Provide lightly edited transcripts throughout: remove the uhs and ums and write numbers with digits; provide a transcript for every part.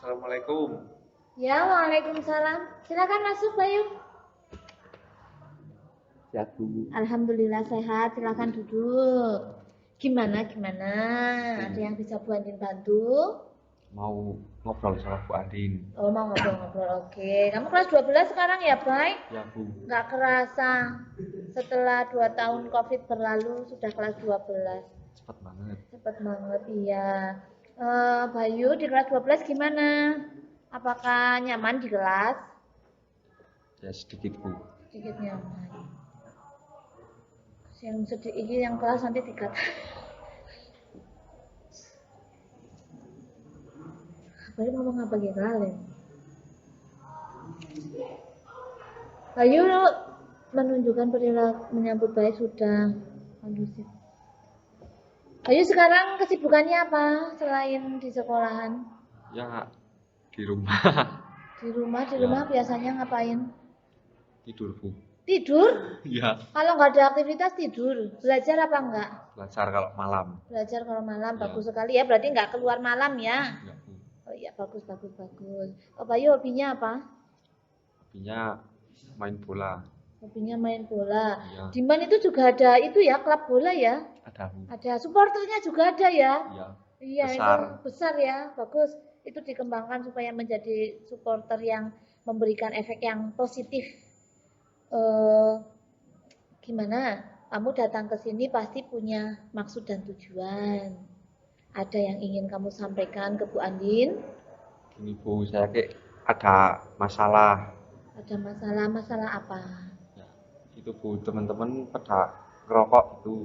Assalamualaikum. Ya, waalaikumsalam. Silakan masuk, Bayu. Sehat Bu. Alhamdulillah sehat. Silakan duduk. Gimana? Ada yang bisa Bu Andin bantu? Mau ngobrol sama Bu Andin. Oh, mau ngobrol-ngobrol. Oke. Kamu kelas 12 sekarang ya, Bay? Ya Bu. Nggak kerasa. Setelah 2 tahun COVID berlalu, sudah kelas 12. Cepat banget. Cepet banget, iya. Bayu di kelas 12 gimana? Apakah nyaman di kelas? Ya sedikit Bu. Sedikit nyaman. Yang sedih ini yang kelas nanti 3 Bayu ngomong apa gitu kalian? Bayu menunjukkan perilaku menyambut baik sudah kondusif. Bayu sekarang kesibukannya apa selain di sekolahan? Ya di rumah. Di rumah biasanya ngapain? Tidur Bu. Tidur? Ya. Kalau nggak ada aktivitas tidur. Belajar apa enggak? Belajar kalau malam. Belajar kalau malam, Ya. bagus sekali ya. Berarti nggak keluar malam ya? Ya Bu. Oh iya, bagus. Oh, Bayu hobinya apa? Hobinya main bola. Hobinya main bola. Ya. Di Man itu juga ada itu ya, klub bola ya? Ada Bu. Ada supporternya juga ada ya? Ya. Iya, Besar. itu besar ya, bagus. Itu dikembangkan supaya menjadi supporter yang memberikan efek yang positif. Gimana? Kamu datang ke sini pasti punya maksud dan tujuan. Ada yang ingin kamu sampaikan ke Bu Andin? Gini Bu, saya ada masalah. Ada masalah apa? Ya. Itu Bu, teman-teman pada ngerokok itu.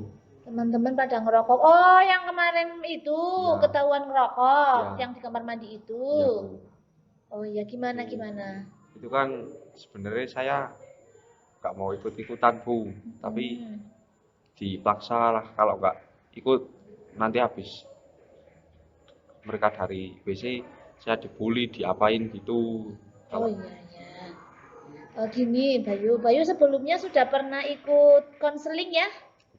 Teman-teman pada ngerokok. Oh, yang kemarin itu Ya. ketahuan ngerokok, Ya. yang di kamar mandi itu. Ya Bu. Oh iya, gimana? Itu kan sebenarnya saya nggak mau ikut-ikutan Bu, tapi dipaksa lah. Kalau nggak ikut nanti habis mereka dari WC saya dibully, diapain gitu. Oh iya. Gini, Bayu sebelumnya sudah pernah ikut konseling ya?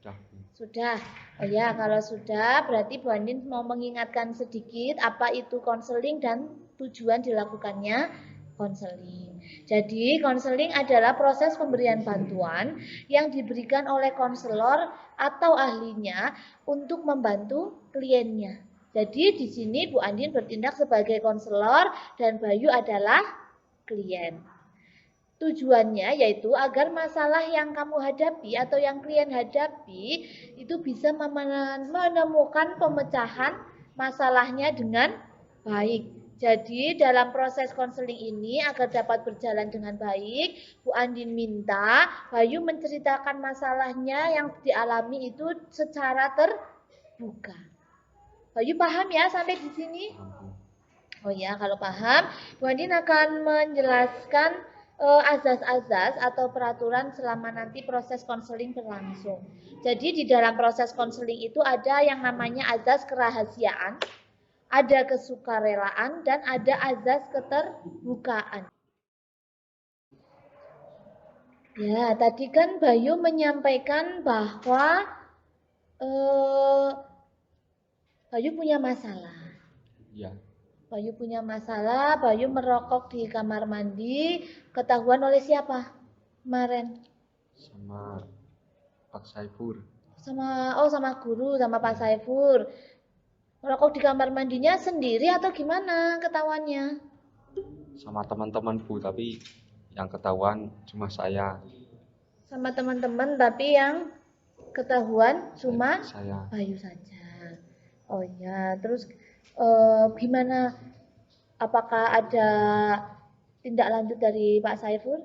Udah Bu. Sudah. Oh ya, kalau sudah berarti Bu Andin mau mengingatkan sedikit apa itu konseling dan tujuan dilakukannya konseling. Jadi, konseling adalah proses pemberian bantuan yang diberikan oleh konselor atau ahlinya untuk membantu kliennya. Jadi, di sini Bu Andin bertindak sebagai konselor dan Bayu adalah klien. Tujuannya yaitu agar masalah yang kamu hadapi atau yang klien hadapi itu bisa menemukan pemecahan masalahnya dengan baik. Jadi dalam proses konseling ini agar dapat berjalan dengan baik, Bu Andin minta Bayu menceritakan masalahnya yang dialami itu secara terbuka. Bayu paham ya sampai di sini? Oh ya, kalau paham, Bu Andin akan menjelaskan azas-azas atau peraturan selama nanti proses konseling berlangsung. Jadi di dalam proses konseling itu ada yang namanya azas kerahasiaan, ada kesukarelaan, dan ada azas keterbukaan. Ya, tadi kan Bayu menyampaikan bahwa Bayu punya masalah. Ya. Bayu punya masalah, Bayu merokok di kamar mandi, ketahuan oleh siapa kemarin? Sama Pak Saifur. Sama guru, sama Pak Saifur. Merokok di kamar mandinya sendiri atau gimana ketahuannya? Sama teman-teman Bu, tapi yang ketahuan cuma saya. Sama teman-teman, tapi yang ketahuan cuma saya. Bayu saja. Oh ya, terus gimana? Apakah ada tindak lanjut dari Pak Saiful?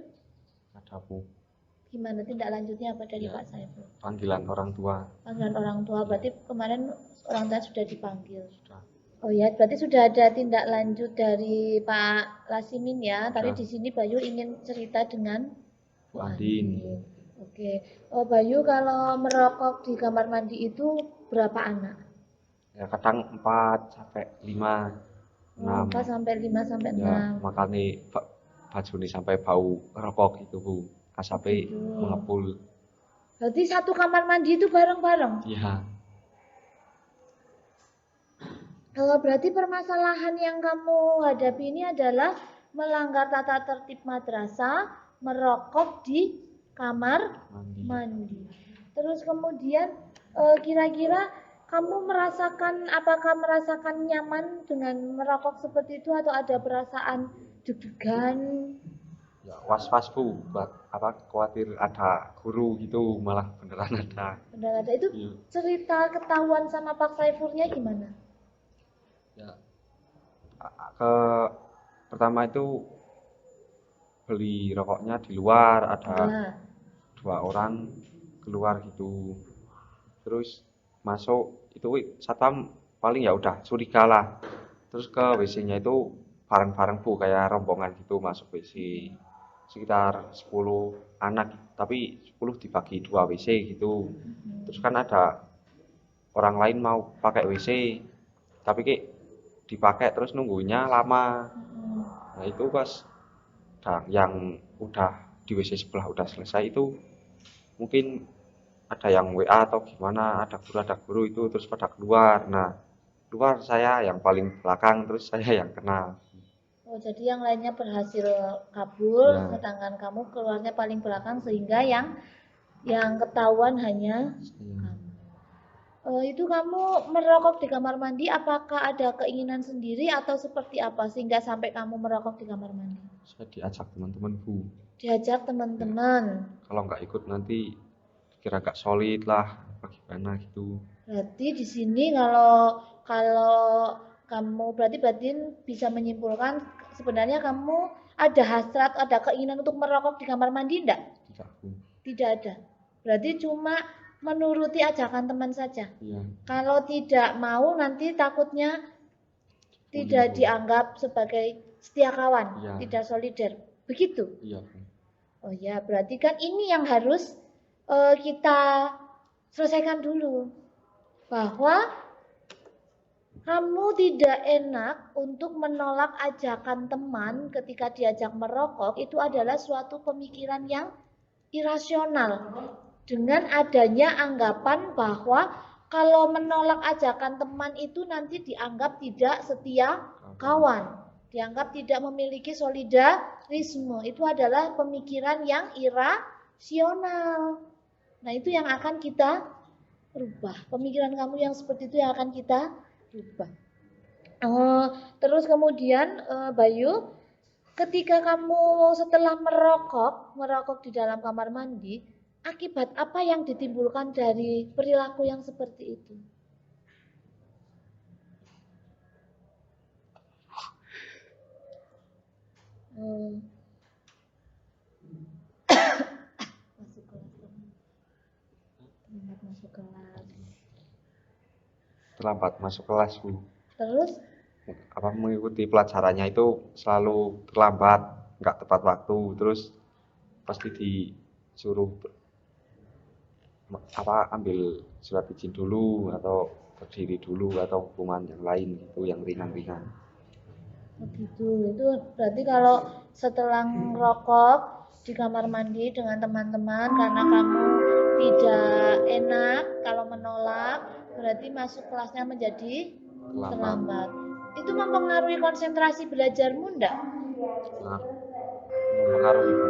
Ada Bu. Gimana tindak lanjutnya apa dari Pak Saiful? Panggilan orang tua. Panggilan orang tua, berarti kemarin orang tua sudah dipanggil. Sudah. Oh ya, berarti sudah ada tindak lanjut dari Pak Lasimin ya. Tadi di sini Bayu ingin cerita dengan Bu Andin. Oke. Oh Bayu, kalau merokok di kamar mandi itu berapa anak? Ya kadang 4 sampai 5. 6. 4 sampai 5 sampai 6. Ya, makanya baju ini sampai bau rokok gitu Bu. Asapnya mengepul. Berarti satu kamar mandi itu bareng-bareng? Iya. Berarti permasalahan yang kamu hadapi ini adalah melanggar tata tertib madrasah, merokok di kamar mandi. Terus kemudian kira-kira kamu apakah merasakan nyaman dengan merokok seperti itu atau ada perasaan deg-degan? Ya was-was Bu, buat khawatir ada guru gitu, malah beneran ada. Benar ada itu Iya. cerita ketahuan sama Pak Saifulnya gimana? Ya, ke pertama itu beli rokoknya di luar, ada Ya. 2 orang keluar gitu. Terus masuk itu satpam paling ya udah curiga lah. Terus ke WC-nya itu bareng-bareng Bu, kayak rombongan gitu masuk WC. Sekitar 10 anak, tapi 10 dibagi 2 WC gitu. Terus kan ada orang lain mau pakai WC, tapi dipakai terus nunggunya lama. Nah itu pas yang udah di WC sebelah udah selesai itu mungkin ada yang WA atau gimana, ada guru itu terus pada keluar. Nah keluar saya yang paling belakang, terus saya yang kena. Oh, jadi yang lainnya berhasil kabur, Ya, sedangkan kamu keluarnya paling belakang sehingga yang ketahuan hanya saya, kamu. Itu kamu merokok di kamar mandi, apakah ada keinginan sendiri atau seperti apa sehingga sampai kamu merokok di kamar mandi? saya diajak teman-teman Bu. Diajak teman-teman. Kalau nggak ikut nanti kira nggak solid lah, bagaimana gitu. Berarti di sini kalau kamu berarti bisa menyimpulkan sebenarnya kamu ada hasrat, ada keinginan untuk merokok di kamar mandi enggak? Tidak Bu. Tidak ada. Berarti cuma menuruti ajakan teman saja. Iya. Kalau tidak mau nanti takutnya tidak dianggap sebagai setia kawan, Iya. tidak solider. Begitu. Iya Bu. Oh ya, berarti kan ini yang harus kita selesaikan dulu. Bahwa kamu tidak enak untuk menolak ajakan teman ketika diajak merokok, itu adalah suatu pemikiran yang irasional. Dengan adanya anggapan bahwa kalau menolak ajakan teman itu nanti dianggap tidak setia kawan, dianggap tidak memiliki solidarisme. Itu adalah pemikiran yang irasional. Nah, itu yang akan kita rubah. Pemikiran kamu yang seperti itu yang akan kita rubah. Terus kemudian Bayu, ketika kamu setelah merokok di dalam kamar mandi, akibat apa yang ditimbulkan dari perilaku yang seperti itu? Masuk kelas. Terlambat masuk kelas Bu. Terus Mengikuti pelajarannya itu selalu terlambat, nggak tepat waktu, terus pasti disuruh ambil surat izin dulu atau berdiri dulu atau hukuman yang lain gitu, yang ringan-ringan. begitu. Itu berarti kalau setelah merokok di kamar mandi dengan teman-teman karena kamu tidak enak kalau menolak, berarti masuk kelasnya menjadi terlambat. Itu mempengaruhi konsentrasi belajarmu enggak? Mempengaruhi Bu.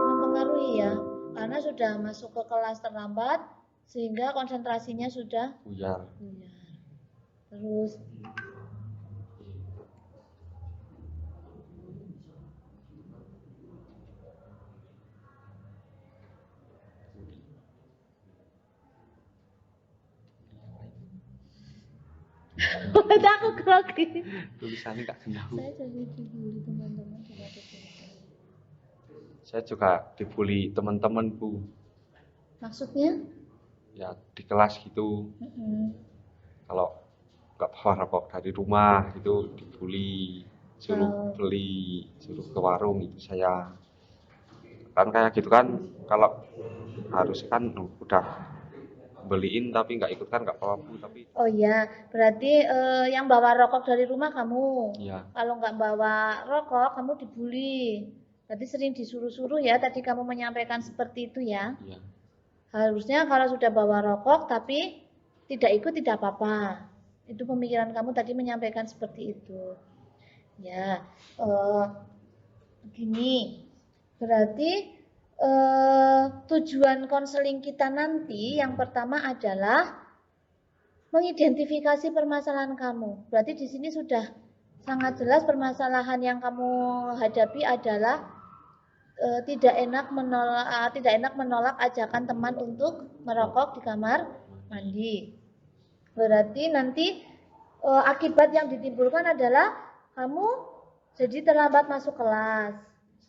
Mempengaruhi ya, karena sudah masuk ke kelas terlambat sehingga konsentrasinya sudah Buyar. Terus aku grogi. Tulisannya nggak kenal. Saya jadi dibully teman-teman. Saya juga dibully teman-teman Bu. Maksudnya? Ya di kelas gitu. Kalau nggak bawa rokok dari rumah gitu dibully, suruh beli, suruh ke warung itu saya. Kan kayak gitu kan, kalau harus kan udah beliin tapi nggak ikut kan nggak apa-apa Bu, tapi Oh iya, berarti yang bawa rokok dari rumah kamu. iya. Kalau nggak bawa rokok, kamu dibully. Berarti sering disuruh-suruh ya, tadi kamu menyampaikan seperti itu ya. Iya. Harusnya kalau sudah bawa rokok tapi tidak ikut tidak apa-apa. Itu pemikiran kamu tadi menyampaikan seperti itu. Ya, gini. Berarti tujuan konseling kita nanti yang pertama adalah mengidentifikasi permasalahan kamu. Berarti di sini sudah sangat jelas permasalahan yang kamu hadapi adalah tidak enak menolak ajakan teman untuk merokok di kamar mandi. Berarti nanti akibat yang ditimbulkan adalah kamu jadi terlambat masuk kelas.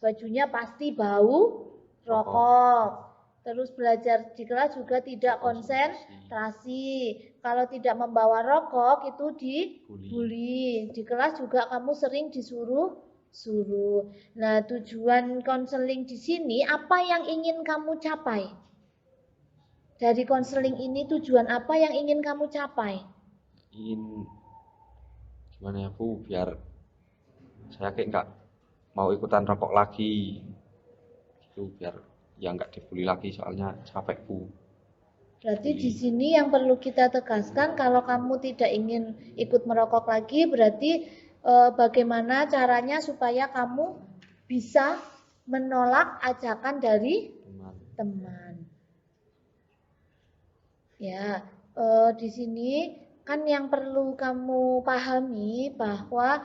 Bajunya pasti bau rokok. Terus belajar di kelas juga tidak konsentrasi. Kalau tidak membawa rokok itu dibully. Di kelas juga kamu sering disuruh. Nah, tujuan konseling di sini apa yang ingin kamu capai? Dari konseling ini tujuan apa yang ingin kamu capai? Ingin gimana ya Bu, biar saya kayak nggak mau ikutan rokok lagi gitu, biar ya nggak dibully lagi, soalnya capek Bu. Berarti di sini yang perlu kita tegaskan, kalau kamu tidak ingin ikut merokok lagi, berarti bagaimana caranya supaya kamu bisa menolak ajakan dari teman. Ya, di sini kan yang perlu kamu pahami bahwa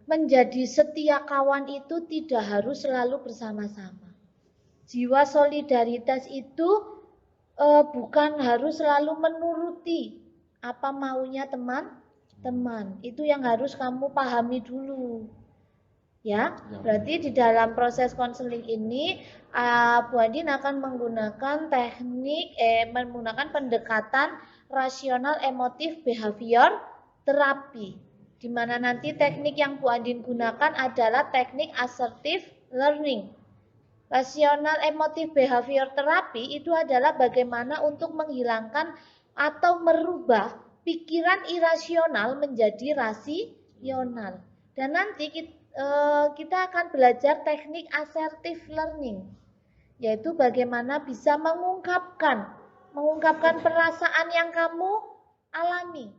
menjadi setia kawan itu tidak harus selalu bersama-sama. Jiwa solidaritas itu bukan harus selalu menuruti apa maunya teman-teman. Itu yang harus kamu pahami dulu. Ya, berarti di dalam proses konseling ini Bu Andin akan menggunakan menggunakan pendekatan rasional emotif behavior terapi, di mana nanti teknik yang Bu Andin gunakan adalah teknik assertive learning. Rasional emotif behavior terapi itu adalah bagaimana untuk menghilangkan atau merubah pikiran irasional menjadi rasional. Dan nanti kita akan belajar teknik assertive learning, yaitu bagaimana bisa mengungkapkan perasaan yang kamu alami.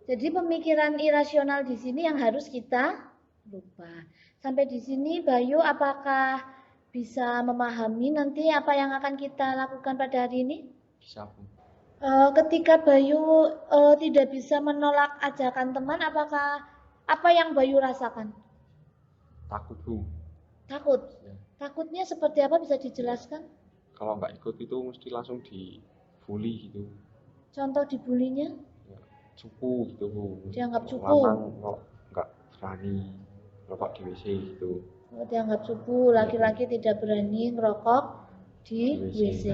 Jadi pemikiran irasional di sini yang harus kita rubah. Sampai di sini Bayu, apakah bisa memahami nanti apa yang akan kita lakukan pada hari ini? Bisa Bu. Ketika Bayu tidak bisa menolak ajakan teman, apa yang Bayu rasakan? Takut Bu. Takut. Ya. Takutnya seperti apa, bisa dijelaskan? Kalau nggak ikut itu mesti langsung dibully gitu. Contoh dibulinya? Ya, cupu gitu Bu. Dianggap cupu. Lanang kok nggak berani rokok di WC gitu. Dianggap cupu, laki-laki tidak berani merokok di WC.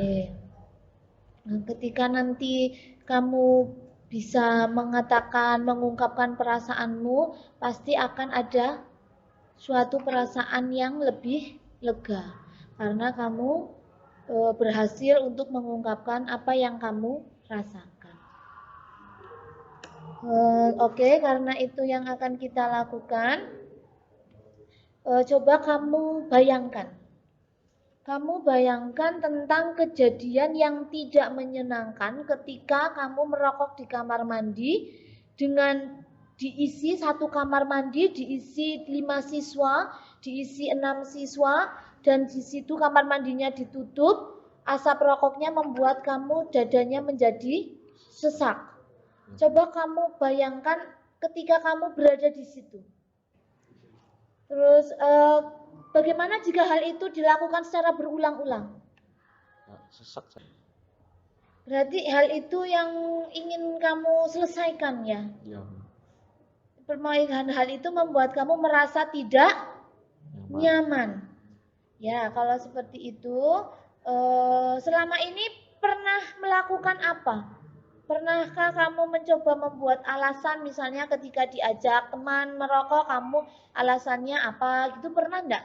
Nah, ketika nanti kamu bisa mengungkapkan perasaanmu, pasti akan ada suatu perasaan yang lebih lega. Karena kamu berhasil untuk mengungkapkan apa yang kamu rasakan. Oke, karena itu yang akan kita lakukan. Coba kamu bayangkan. Kamu bayangkan tentang kejadian yang tidak menyenangkan ketika kamu merokok di kamar mandi dengan diisi satu kamar mandi, diisi 5 siswa, diisi 6 siswa, dan di situ kamar mandinya ditutup, asap rokoknya membuat kamu dadanya menjadi sesak. Coba kamu bayangkan ketika kamu berada di situ. Terus bagaimana jika hal itu dilakukan secara berulang-ulang? Sesak. Berarti hal itu yang ingin kamu selesaikan ya? Iya. Permainan hal itu membuat kamu merasa tidak nyaman. Ya, kalau seperti itu, selama ini pernah melakukan apa? Pernahkah kamu mencoba membuat alasan, misalnya ketika diajak teman merokok, kamu alasannya apa gitu, pernah enggak?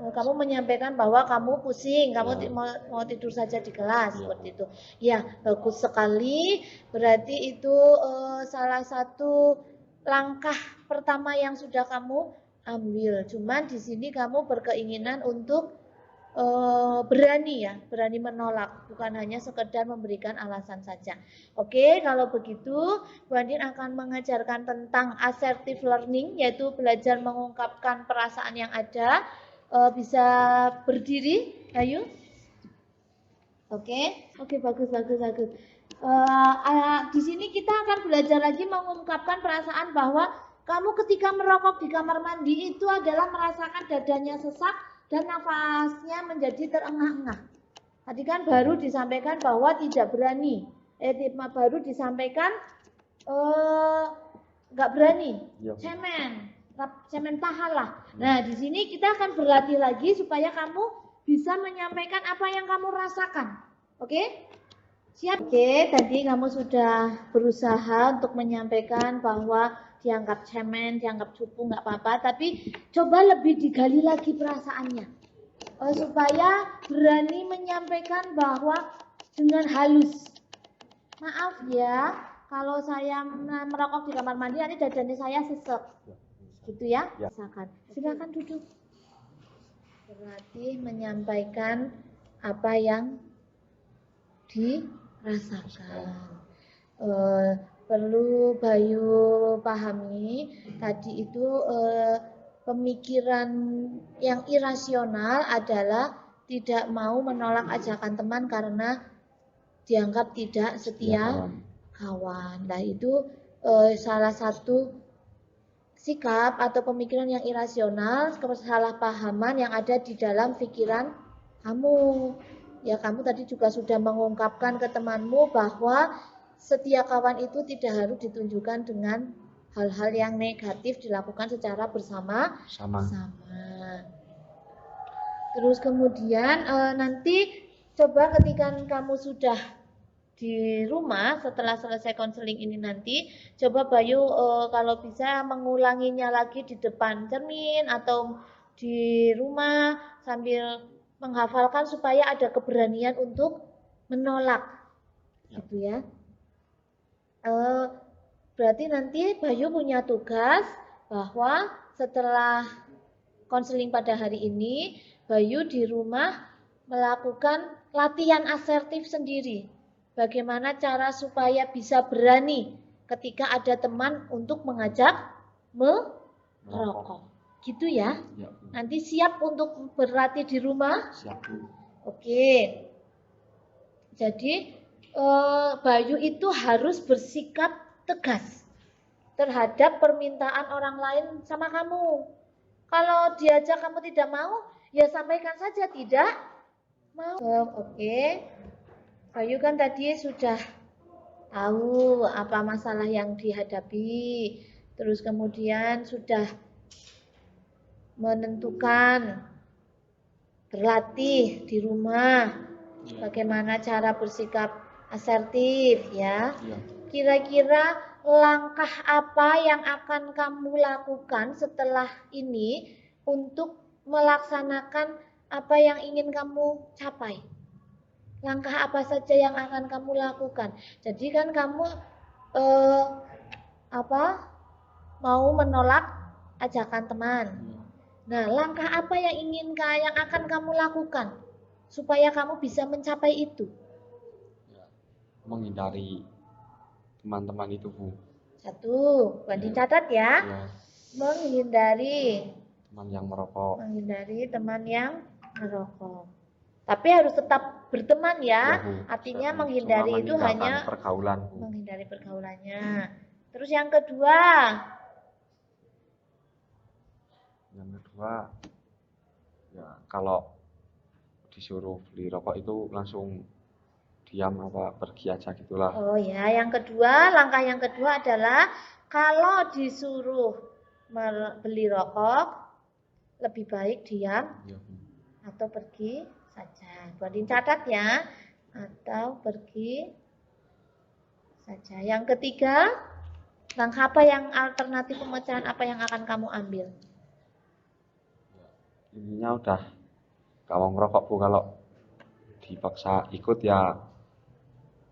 Kamu menyampaikan bahwa kamu pusing, kamu mau tidur saja di kelas, seperti itu. Ya, bagus sekali. Berarti itu salah satu langkah pertama yang sudah kamu ambil. Cuman di sini kamu berkeinginan untuk berani ya, berani menolak, bukan hanya sekedar memberikan alasan saja. Oke, kalau begitu Bu Andin akan mengajarkan tentang assertive learning, yaitu belajar mengungkapkan perasaan yang ada. Bisa berdiri, ayo. Oke, bagus. Di sini kita akan belajar lagi mengungkapkan perasaan bahwa kamu ketika merokok di kamar mandi itu adalah merasakan dadanya sesak dan nafasnya menjadi terengah-engah. Tadi kan baru disampaikan bahwa tidak berani. Baru disampaikan nggak berani. Cemen pahala. Nah, di sini kita akan berlatih lagi supaya kamu bisa menyampaikan apa yang kamu rasakan. Oke? Siap? Oke, tadi kamu sudah berusaha untuk menyampaikan bahwa dianggap cemen, dianggap cupu, nggak apa-apa, tapi coba lebih digali lagi perasaannya. Supaya berani menyampaikan bahwa dengan halus. Maaf ya, kalau saya merokok di kamar mandi, nanti dadanya saya sesek. Gitu ya? Silakan duduk. Berarti menyampaikan apa yang dirasakan. Perlu Bayu pahami, tadi itu pemikiran yang irasional adalah tidak mau menolak ajakan teman karena dianggap tidak setia kawan. Nah, itu salah satu sikap atau pemikiran yang irasional, kesalahpahaman yang ada di dalam pikiran kamu. Ya, kamu tadi juga sudah mengungkapkan ke temanmu bahwa setia kawan itu tidak harus ditunjukkan dengan hal-hal yang negatif dilakukan secara bersama-sama. Terus kemudian nanti coba ketika kamu sudah di rumah setelah selesai konseling ini nanti, coba Bayu kalau bisa mengulanginya lagi di depan cermin atau di rumah sambil menghafalkan supaya ada keberanian untuk menolak, gitu ya. Berarti nanti Bayu punya tugas bahwa setelah konseling pada hari ini, Bayu di rumah melakukan latihan asertif sendiri. Bagaimana cara supaya bisa berani ketika ada teman untuk mengajak merokok. Gitu ya? Nanti siap untuk berlatih di rumah? Siap. Oke. Jadi Bayu itu harus bersikap tegas terhadap permintaan orang lain sama kamu. Kalau diajak kamu tidak mau, ya sampaikan saja tidak mau. Oke. Bayu kan tadi sudah tahu apa masalah yang dihadapi, terus kemudian sudah menentukan berlatih di rumah, bagaimana cara bersikap asertif ya. Kira-kira langkah apa yang akan kamu lakukan setelah ini untuk melaksanakan apa yang ingin kamu capai? Langkah apa saja yang akan kamu lakukan? Jadi kan kamu mau menolak ajakan teman. Nah, langkah apa yang akan kamu lakukan supaya kamu bisa mencapai itu? Menghindari teman-teman itu, Bu. Satu, dicatat ya. Menghindari teman yang merokok. Menghindari teman yang merokok. Tapi harus tetap berteman ya. Artinya menghindari itu hanya pergaulan. Menghindari pergaulannya. Terus yang kedua? Ya kalau disuruh beli rokok itu langsung diam pergi aja gitulah. Oh ya, yang kedua, langkah yang kedua adalah kalau disuruh beli rokok lebih baik diam atau pergi saja. Buat dicatat ya, atau pergi saja. Yang ketiga, langkah apa yang alternatif pemecahan apa yang akan kamu ambil? Ininya udah gak mau ngerokok, Bu. Kalau dipaksa ikut ya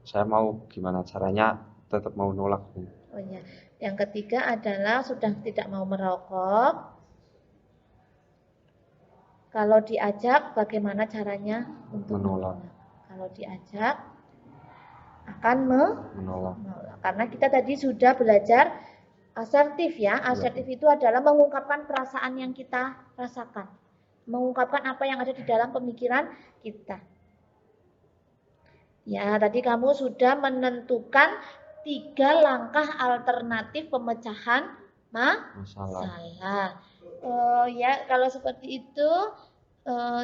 saya mau gimana caranya tetap mau nolak, Bu. Oh ya. Yang ketiga adalah sudah tidak mau merokok. Kalau diajak, bagaimana caranya untuk Menolak. Kalau diajak, akan Menolak. menolak. Karena kita tadi sudah belajar asertif ya. Asertif itu adalah mengungkapkan perasaan yang kita rasakan. Mengungkapkan apa yang ada di dalam pemikiran kita. Ya, tadi kamu sudah menentukan 3 langkah alternatif pemecahan masalah. Ya, kalau seperti itu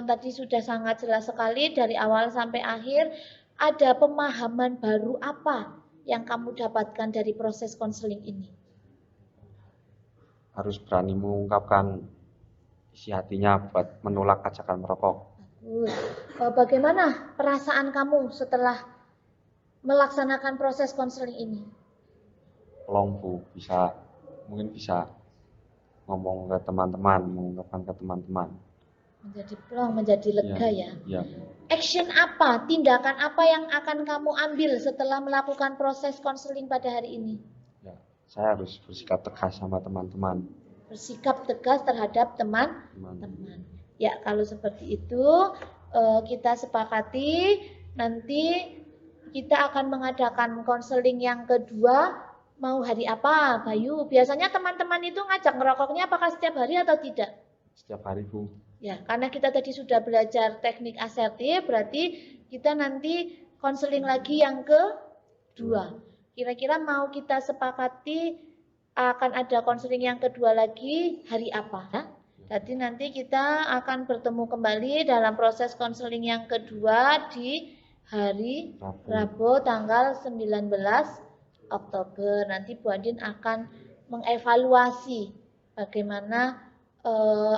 tadi sudah sangat jelas sekali dari awal sampai akhir. Ada pemahaman baru apa yang kamu dapatkan dari proses konseling ini? Harus berani mengungkapkan isi hatinya buat menolak ajakan merokok. Bagaimana perasaan kamu setelah melaksanakan proses konseling ini? Plong Bu, mungkin bisa ngomong ke teman-teman, mengungkapkan ke teman-teman. Menjadi plong, menjadi lega ya. Ya. Action apa, tindakan apa yang akan kamu ambil setelah melakukan proses konseling pada hari ini? Ya, saya harus bersikap tegas sama teman-teman. Bersikap tegas terhadap teman-teman. Ya, kalau seperti itu kita sepakati nanti kita akan mengadakan konseling yang kedua. Mau hari apa, Bayu? Biasanya teman-teman itu ngajak ngerokoknya apakah setiap hari atau tidak? Setiap hari, Bu. Ya, karena kita tadi sudah belajar teknik asertif, berarti kita nanti konseling lagi yang kedua. Kira-kira mau kita sepakati akan ada konseling yang kedua lagi hari apa? Ya? Jadi nanti kita akan bertemu kembali dalam proses konseling yang kedua di hari Rabu tanggal 19 Oktober. Nanti Bu Andin akan mengevaluasi bagaimana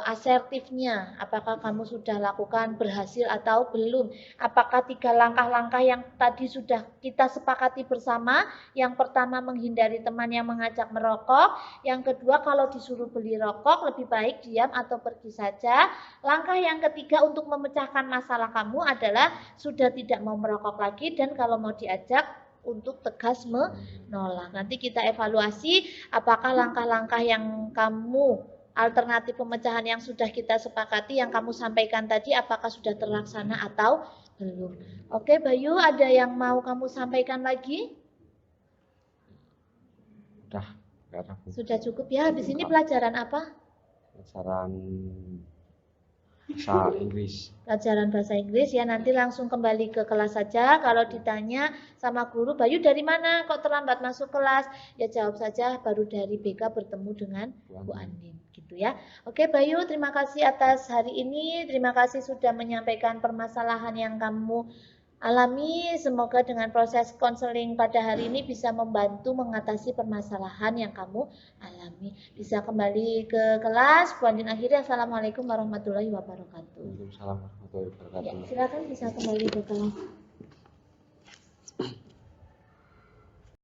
asertifnya, apakah kamu sudah lakukan berhasil atau belum, apakah 3 langkah-langkah yang tadi sudah kita sepakati bersama. Yang pertama, menghindari teman yang mengajak merokok. Yang kedua, kalau disuruh beli rokok lebih baik diam atau pergi saja. Langkah yang ketiga untuk memecahkan masalah kamu adalah sudah tidak mau merokok lagi, dan kalau mau diajak untuk tegas menolak. Nanti kita evaluasi apakah langkah-langkah yang kamu alternatif pemecahan yang sudah kita sepakati, yang kamu sampaikan tadi, apakah sudah terlaksana atau belum. Oke Bayu, ada yang mau kamu sampaikan lagi? Sudah cukup ya. Habis ini pelajaran apa? Pelajaran bahasa Inggris. Pelajaran bahasa Inggris ya, nanti langsung kembali ke kelas saja. Kalau ditanya sama guru, Bayu dari mana kok terlambat masuk kelas? Ya jawab saja baru dari BK bertemu dengan Bu Andin. Gitu ya. Oke Bayu, terima kasih atas hari ini. Terima kasih sudah menyampaikan permasalahan yang kamu alami. Semoga dengan proses konseling pada hari ini bisa membantu mengatasi permasalahan yang kamu alami. Bisa kembali ke kelas. Bu Andin akhiri. Assalamualaikum warahmatullahi wabarakatuh. Waalaikumsalam warahmatullahi wabarakatuh. Ya, silakan bisa kembali ke kelas.